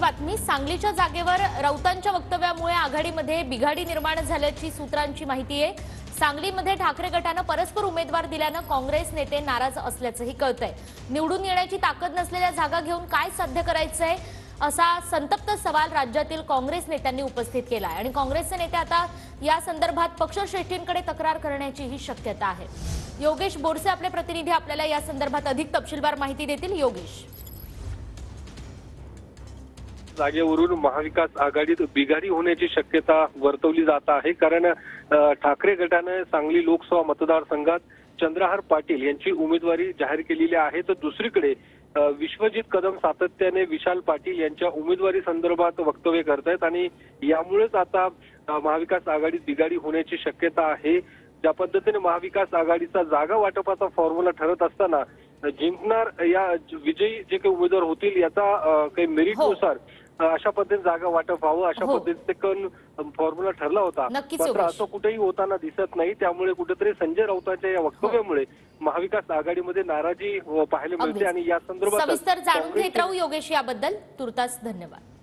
बातमी। सांगलीच्या जागेवर राऊतांच्या वक्तव्यामुळे आघाडीमध्ये बिघाडी निर्माण झाल्याची सूत्रांची माहिती आहे। सांगलीमध्ये ठाकरे गटानं परस्पर उमेदवार दिल्यानं काँग्रेस नेते नाराज असल्याचंही कळतंय। निवडून येण्याची ताकद नसलेल्या जागा घेऊन काय साध्य करायचंय असा संतप्त सवाल राज्यातील काँग्रेस नेत्यांनी उपस्थित केला आहे आणि काँग्रेसचे नेते आता या संदर्भात पक्षश्रेष्ठींकडे तक्रार करण्याचीही शक्यता आहे। योगेश बोरसे आपले प्रतिनिधी आपल्याला या संदर्भात अधिक तपशीलवार माहिती देतील। योगेश, जागेवरून महाविकास आघाडीत बिघाडी होण्याची शक्यता वर्तवली जात आहे। कारण ठाकरे गटाने सांगली लोकसभा मतदारसंघात चंद्रहार पाटील यांची उमेदवारी जाहीर केलेली आहे, तर दुसरीकडे विश्वजित कदम सातत्याने विशाल पाटील यांच्या उमेदवारी संदर्भात वक्तव्य करतायत आणि यामुळेच आता महाविकास आघाडीत बिघाडी होण्याची शक्यता आहे। ज्या पद्धतीने महाविकास आघाडीचा जागा वाटपाचा फॉर्म्युला ठरत असताना जिंकणार या विजयी जे काही उमेदवार होतील याचा काही मेरिटनुसार अशा पद्धतीने जागा वाटप व्हावं अशा पद्धतीने फॉर्म्युला ठरला होता, मात्र असं कुठेही होताना दिसत नाही। त्यामुळे कुठेतरी संजय राऊतांच्या या वक्तव्यामुळे महाविकास आघाडीमध्ये नाराजी पाहायला मिळते आणि या संदर्भात सविस्तर जाणून घेत राहू योगेश। याबद्दल तुर्तास धन्यवाद।